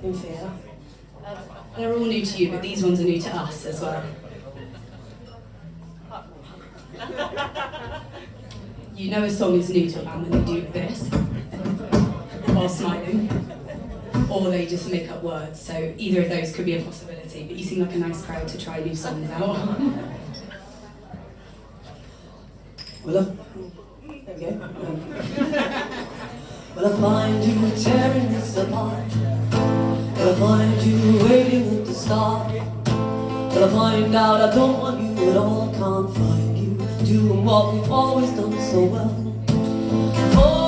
In fear. They're all new to you, but these ones are new to us as well. You know a song is new to a band when they do this, while smiling, or they just make up words, so either of those could be a possibility, but you seem like a nice crowd to try new songs out. Well, There we go. I find you tearing this apart. Will I find you waiting at the start? Will I find out I don't want you at all? Can't find you doing what we've always done so well.